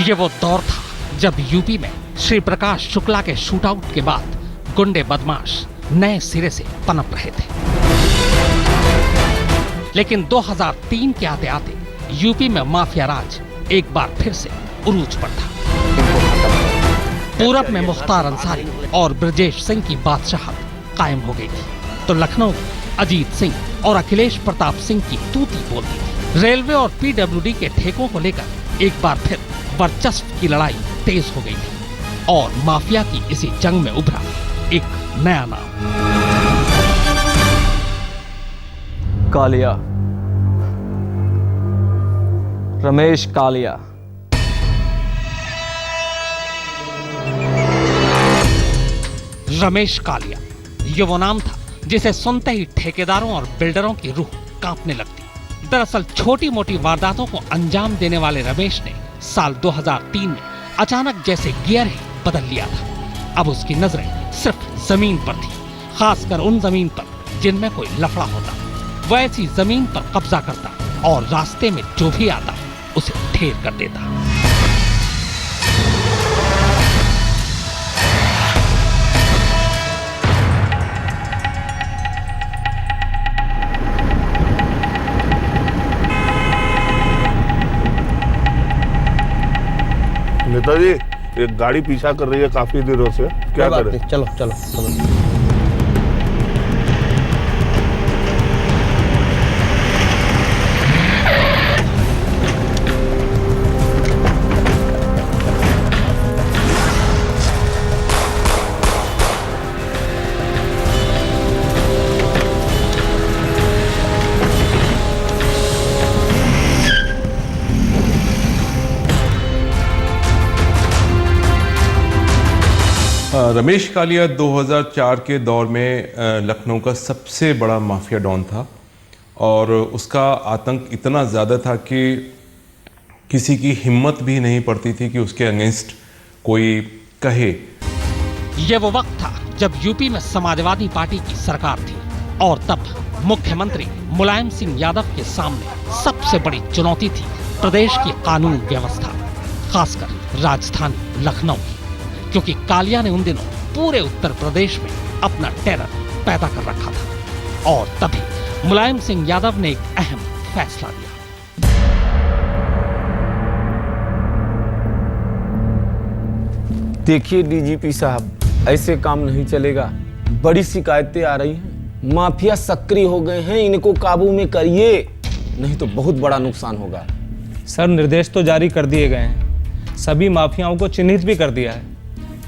ये वो दौर था जब यूपी में श्री प्रकाश शुक्ला के शूटआउट के बाद गुंडे बदमाश नए सिरे से पनप रहे थे। लेकिन 2003 के आते आते यूपी में माफिया राज एक बार फिर से उरूज पर था। पूरब में मुख्तार अंसारी और ब्रजेश सिंह की बादशाहत कायम हो गई थी, तो लखनऊ में अजीत सिंह और अखिलेश प्रताप सिंह की तूती बोलती थी। रेलवे और पीडब्ल्यूडी के ठेकों को लेकर एक बार फिर वर्चस्व की लड़ाई तेज हो गई थी और माफिया की इसी जंग में उभरा एक नया नाम, कालिया, रमेश कालिया। रमेश कालिया ये वो नाम था जिसे सुनते ही ठेकेदारों और बिल्डरों की रूह कांपने लगती। दरअसल छोटी मोटी वारदातों को अंजाम देने वाले रमेश ने साल 2003 में अचानक जैसे गियर ही बदल लिया था। अब उसकी नजरें सिर्फ जमीन पर थी, खासकर उन जमीन पर जिनमें कोई लफड़ा होता। वह ऐसी जमीन पर कब्जा करता और रास्ते में जो भी आता उसे ढेर कर देता। नेताजी, एक गाड़ी पीछा कर रही है काफी देरों से, क्या करें? चलो चलो चलो। रमेश कालिया 2004 के दौर में लखनऊ का सबसे बड़ा माफिया डॉन था और उसका आतंक इतना ज़्यादा था कि किसी की हिम्मत भी नहीं पड़ती थी कि उसके अगेंस्ट कोई कहे। यह वो वक्त था जब यूपी में समाजवादी पार्टी की सरकार थी और तब मुख्यमंत्री मुलायम सिंह यादव के सामने सबसे बड़ी चुनौती थी प्रदेश की कानून व्यवस्था, खासकर राजधानी लखनऊ की, क्योंकि कालिया ने उन दिनों पूरे उत्तर प्रदेश में अपना टेरर पैदा कर रखा था। और तभी मुलायम सिंह यादव ने एक अहम फैसला लिया। देखिए डीजीपी साहब, ऐसे काम नहीं चलेगा। बड़ी शिकायतें आ रही हैं, माफिया सक्रिय हो गए हैं, इनको काबू में करिए, नहीं तो बहुत बड़ा नुकसान होगा। सर, निर्देश तो जारी कर दिए गए हैं, सभी माफियाओं को चिन्हित भी कर दिया है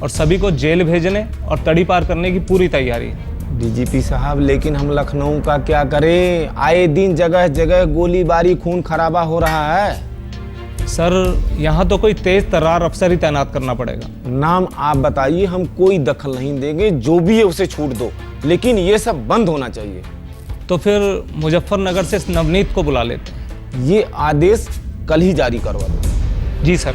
और सभी को जेल भेजने और तड़ी पार करने की पूरी तैयारी है। डीजीपी साहब, लेकिन हम लखनऊ का क्या करें? आए दिन जगह जगह गोलीबारी, खून खराबा हो रहा है। सर, यहाँ तो कोई तेज तर्रार अफसर ही तैनात करना पड़ेगा। नाम आप बताइए, हम कोई दखल नहीं देंगे, जो भी है उसे छूट दो, लेकिन ये सब बंद होना चाहिए। तो फिर मुजफ्फरनगर से नवनीत को बुला लेते हैं। ये आदेश कल ही जारी करवा दो। जी सर।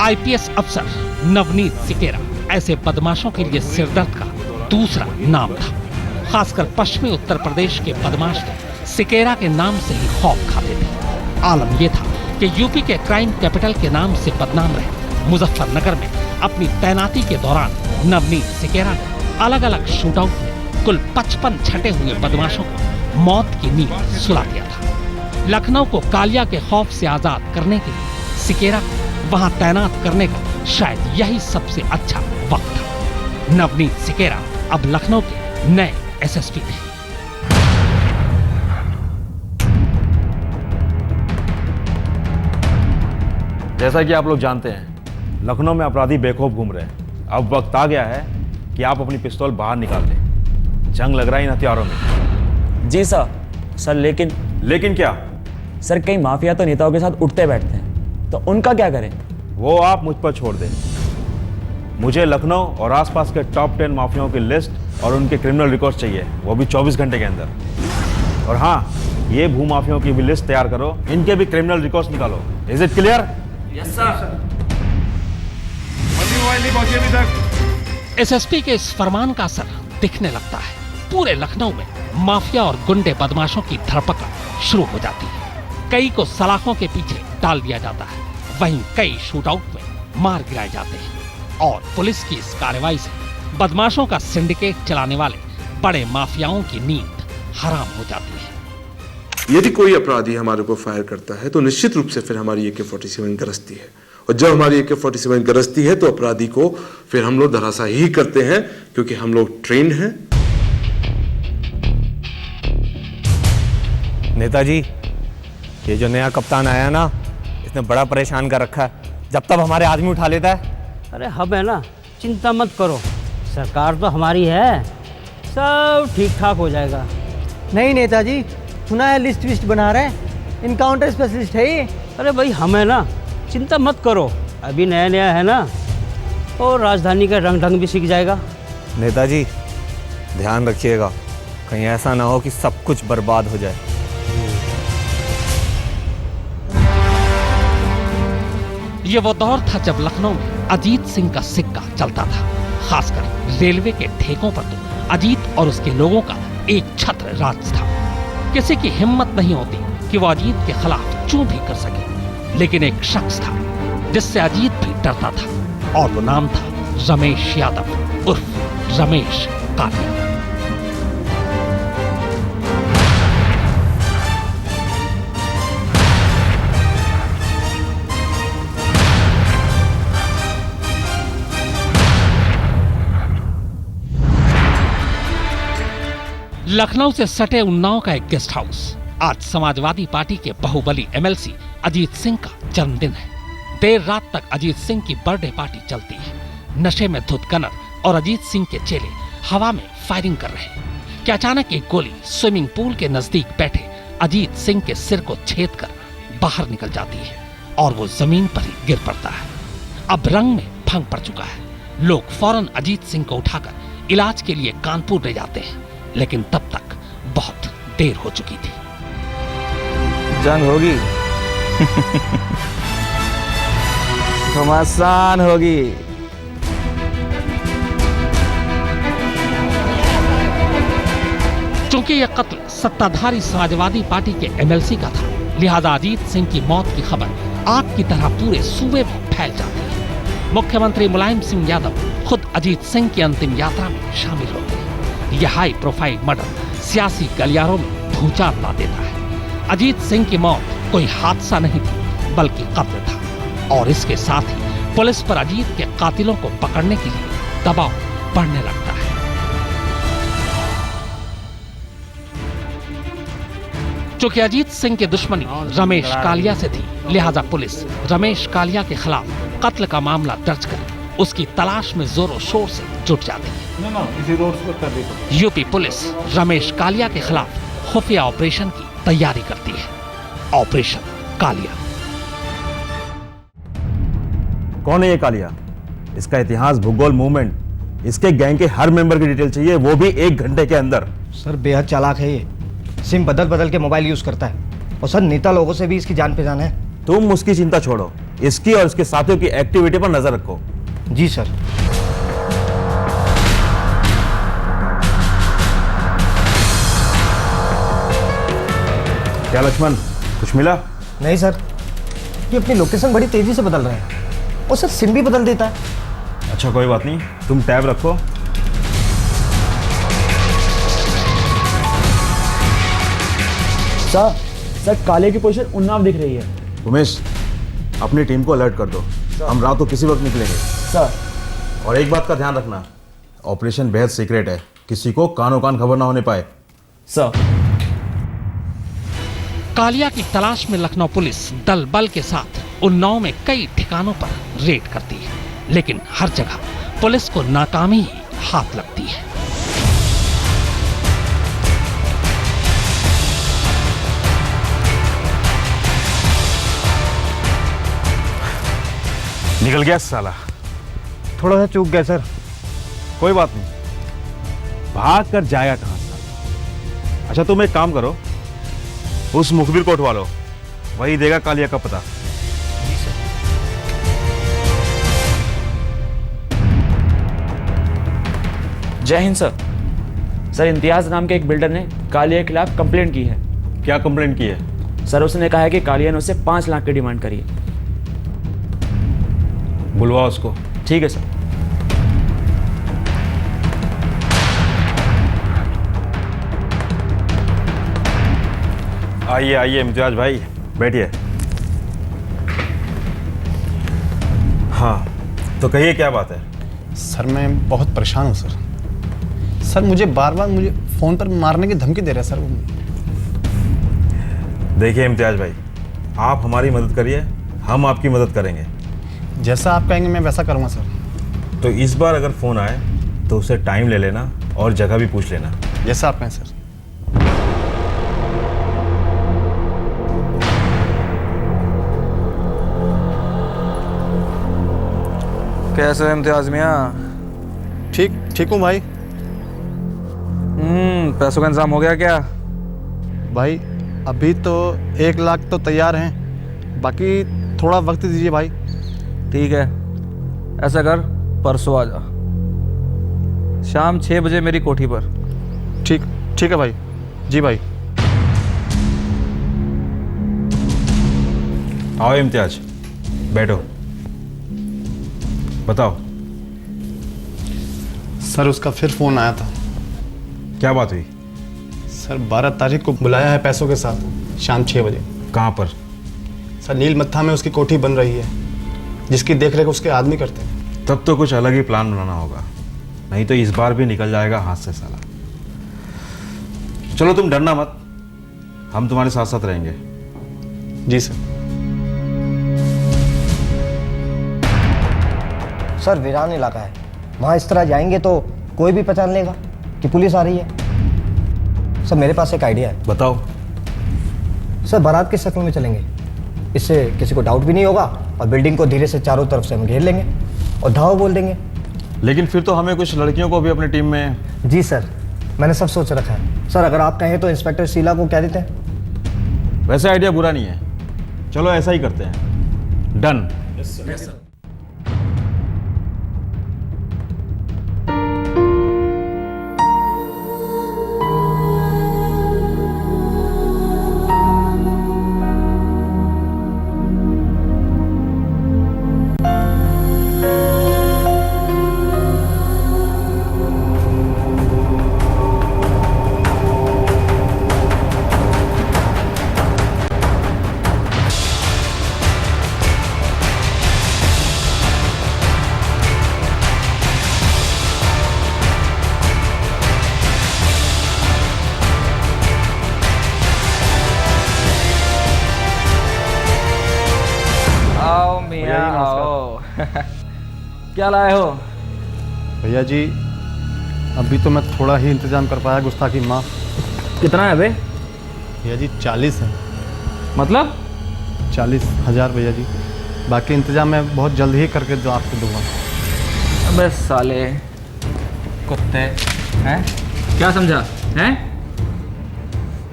आईपीएस अफसर नवनीत सिकेरा ऐसे बदमाशों के लिए सिरदर्द का दूसरा नाम था। खासकर पश्चिमी उत्तर प्रदेश के बदमाश तो सिकेरा के नाम से ही खौफ खाते थे। आलम यह था कि यूपी के क्राइम कैपिटल के नाम से बदनाम रहे मुजफ्फरनगर में अपनी तैनाती के दौरान नवनीत सिकेरा ने अलग अलग शूटआउट में कुल 55 छटे हुए बदमाशों को मौत की नींद सुला दिया था। लखनऊ को कालिया के खौफ से आजाद करने के लिए सिकेरा को वहां तैनात करने का शायद यही सबसे अच्छा वक्त था। नवनीत सिकेरा अब लखनऊ के नए एसएसपी थे। जैसा कि आप लोग जानते हैं, लखनऊ में अपराधी बेखौफ घूम रहे हैं। अब वक्त आ गया है कि आप अपनी पिस्तौल बाहर निकाल लें। जंग लग रहा है इन हथियारों में। जी सर, लेकिन क्या? सर, कई माफिया तो नेताओं के साथ उठते बैठते हैं, तो उनका क्या करें? वो आप मुझ पर छोड़ दें। मुझे लखनऊ और आसपास के टॉप 10 माफियाओं की लिस्ट और उनके क्रिमिनल रिकॉर्ड चाहिए, वो भी 24 घंटे के अंदर। और हाँ, ये भूमाफियाओं की भी लिस्ट तैयार करो, इनके भी क्रिमिनल रिकॉर्ड्स निकालो। Is it clear? Yes sir. SSP के इस फरमान का असर दिखने लगता है। पूरे लखनऊ में माफिया और गुंडे बदमाशों की धरपकड़ शुरू हो जाती है। कई को सलाखों के पीछे डाल दिया जाता है, वहीं कई शूटआउट में मार गिराए जाते हैं और पुलिस की इस कार्रवाई से बदमाशों का सिंडिकेट चलाने वाले बड़े माफियाओं की नींद हराम हो जाती है। यदि कोई अपराधी हमारे ऊपर फायर करता है तो निश्चित रूप से फिर हमारी AK-47 गरजती है, और जब हमारी AK-47 गरजती है तो अपराधी को फिर हम लोग धराशायी ही करते हैं, क्योंकि हम लोग ट्रेंड हैं। नेताजी, ये जो नया कप्तान आया ना, इसने बड़ा परेशान कर रखा है। जब तक हमारे आदमी उठा लेता है। अरे हम है ना, चिंता मत करो, सरकार तो हमारी है, सब ठीक ठाक हो जाएगा। नहीं नेताजी, सुना है लिस्ट विस्ट बना रहे हैं, इनकाउंटर स्पेशलिस्ट है ये। अरे भाई हम है ना, चिंता मत करो, अभी नया नया है ना, और राजधानी का रंग ढंग भी सीख जाएगा। नेताजी, ध्यान रखिएगा, कहीं ऐसा ना हो कि सब कुछ बर्बाद हो जाए। ये वो दौर था जब लखनऊ में अजीत सिंह का सिक्का चलता था। खासकर रेलवे के ठेकों पर तो अजीत और उसके लोगों का एक छत्र राज था। किसी की हिम्मत नहीं होती कि वो अजीत के खिलाफ चूं भी कर सके, लेकिन एक शख्स था जिससे अजीत भी डरता था, और वो नाम था रमेश यादव उर्फ रमेश कालिया। लखनऊ से सटे उन्नाव का एक गेस्ट हाउस आज समाजवादी पार्टी के बाहुबली MLC अजीत सिंह का जन्मदिन है। देर रात तक अजीत सिंह की बर्थडे पार्टी चलती है। नशे में धुत कनर और अजीत सिंह के चेले हवा में फायरिंग कर रहे हैं कि अचानक एक गोली स्विमिंग पूल के नजदीक बैठे अजीत सिंह के सिर को छेद कर बाहर निकल जाती है और वो जमीन पर ही गिर पड़ता है। अब रंग में भंग पड़ चुका है। लोग फौरन अजीत सिंह को उठाकर इलाज के लिए कानपुर ले जाते हैं, लेकिन तब तक बहुत देर हो चुकी थी। जंग होगी घमासान होगी। चूंकि यह कत्ल सत्ताधारी समाजवादी पार्टी के MLC का था, लिहाजा अजीत सिंह की मौत की खबर आग की तरह पूरे सूबे में फैल जाती है। मुख्यमंत्री मुलायम सिंह यादव खुद अजीत सिंह की अंतिम यात्रा में शामिल हो गए। यह हाई प्रोफाइल मर्डर सियासी गलियारों में भूचाल ला देता है। अजीत सिंह की मौत कोई हादसा नहीं थी, बल्कि कत्ल था, और इसके साथ ही पुलिस पर अजीत के कातिलों को पकड़ने के लिए दबाव बढ़ने लगता है। चूंकि अजीत सिंह की दुश्मनी रमेश कालिया से थी, लिहाजा पुलिस रमेश कालिया के खिलाफ कत्ल का मामला दर्ज कर उसकी तलाश में जोरों शोर से जुट जाती है। यूपी पुलिस रमेश कालिया के खिलाफ खुफिया ऑपरेशन की तैयारी करती है, ऑपरेशन कालिया। कौन है ये कालिया? इसका इतिहास, भूगोल, मूवमेंट, इसके गैंग के हर मेंबर की डिटेल चाहिए, वो भी 1 घंटे के अंदर। सर बेहद चालाक है ये, सिम बदल बदल के मोबाइल यूज करता है, और सर नेता लोगों से भी इसकी जान पहचान है। तुम उसकी चिंता छोड़ो, इसकी और इसके साथियों की एक्टिविटी पर नजर रखो। जी सर। क्या लक्ष्मण, कुछ मिला? नहीं सर, ये अपनी लोकेशन बड़ी तेजी से बदल रहे हैं, और सर सिम भी बदल देता है। अच्छा कोई बात नहीं, तुम टैब रखो। सर काले की पोजीशन उन्नाव दिख रही है। उमेश, अपनी टीम को अलर्ट कर दो, हम रात को किसी वक्त निकलेंगे। सर, और एक बात का ध्यान रखना, ऑपरेशन बेहद सीक्रेट है, किसी को कानो कान खबर ना होने पाए। सर। कालिया की तलाश में लखनऊ पुलिस दल बल के साथ उन्नाव में कई ठिकानों पर रेड करती है, लेकिन हर जगह पुलिस को नाकामी ही हाथ लगती है। निकल गया साला। थोड़ा सा चूक गया सर। कोई बात नहीं, भाग कर जाएगा कहां साला। अच्छा तुम एक काम करो, उस मुखबिर को उठवा लो, वही देगा कालिया का पता। जय हिंद सर। सर इम्तियाज़ नाम के एक बिल्डर ने कालिया के खिलाफ कंप्लेंट की है। क्या कंप्लेंट की है? सर उसने कहा है कि कालिया ने उससे 5 लाख की डिमांड करी है। बुलवा उसको। ठीक है सर। आइए आइए इम्तियाज भाई, बैठिए। हाँ, तो कहिए क्या बात है? सर मैं बहुत परेशान हूँ सर। सर मुझे बार बार मुझे फ़ोन पर मारने की धमकी दे रहे हैं सर वो। देखिए इम्तियाज भाई, आप हमारी मदद करिए, हम आपकी मदद करेंगे। जैसा आप कहेंगे मैं वैसा करूँगा सर। तो इस बार अगर फ़ोन आए तो उससे टाइम ले लेना और जगह भी पूछ लेना। जैसा आप कहें सर। कैसे हो इम्तियाज मियाँ? ठीक हूँ भाई। पैसों का इंतजाम हो गया क्या? भाई अभी तो 1 लाख तो तैयार हैं, बाकी थोड़ा वक्त दीजिए भाई। ठीक है, ऐसा कर, परसों आ जा, शाम 6 बजे मेरी कोठी पर। ठीक है भाई। जी भाई। आओ इम्तियाज, बैठो। बताओ। सर उसका फिर फ़ोन आया था। क्या बात हुई? सर 12 तारीख को बुलाया है पैसों के साथ, शाम 6 बजे। कहाँ पर? सर नीलमत्था में उसकी कोठी बन रही है, जिसकी देखरेख उसके आदमी करते हैं। तब तो कुछ अलग ही प्लान बनाना होगा, नहीं तो इस बार भी निकल जाएगा हाथ से साला। चलो तुम डरना मत, हम तुम्हारे साथ साथ रहेंगे। जी सर। सर वीरान इलाका है, वहाँ इस तरह जाएंगे तो कोई भी पहचान लेगा कि पुलिस आ रही है। सर मेरे पास एक आइडिया है। बताओ। सर बारात की शक्ल में चलेंगे, इससे किसी को डाउट भी नहीं होगा और बिल्डिंग को धीरे से चारों तरफ से हम घेर लेंगे और धाव बोल देंगे। लेकिन फिर तो हमें कुछ लड़कियों को भी अपनी टीम में। जी सर, मैंने सब सोच रखा है। सर अगर आप कहें तो इंस्पेक्टर शीला को कह देते हैं। वैसे आइडिया बुरा नहीं है, चलो ऐसा ही करते हैं। डन। Yes sir. क्या लाए हो? भैया जी अभी तो मैं थोड़ा ही इंतजाम कर पाया, गुस्ताखी माफ। कितना है बे? भैया जी 40 है। मतलब? 40,000 भैया जी, बाकी इंतजाम मैं बहुत जल्द ही करके जो आपको दूंगा। अबे साले कुत्ते हैं, क्या समझा हैं?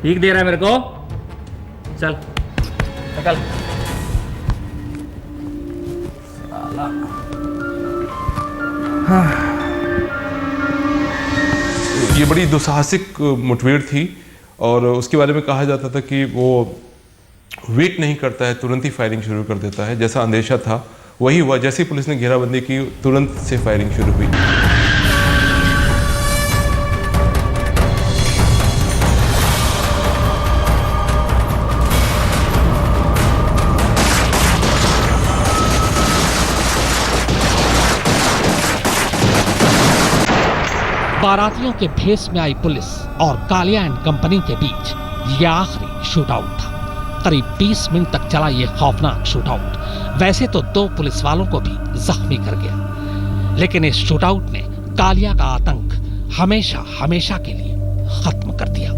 ठीक दे रहा है मेरे को, चल निकल। ये बड़ी दुस्साहसिक मुठभेड़ थी और उसके बारे में कहा जाता था कि वो वेट नहीं करता है, तुरंत ही फायरिंग शुरू कर देता है। जैसा अंदेशा था वही हुआ, जैसे ही पुलिस ने घेराबंदी की तुरंत से फायरिंग शुरू हुई। बारातियों के भेष में आई पुलिस और कालिया एंड कंपनी के बीच ये आखिरी शूटआउट था। करीब 20 मिनट तक चला ये खौफनाक शूटआउट वैसे तो 2 पुलिस वालों को भी जख्मी कर गया, लेकिन इस शूटआउट ने कालिया का आतंक हमेशा हमेशा के लिए खत्म कर दिया।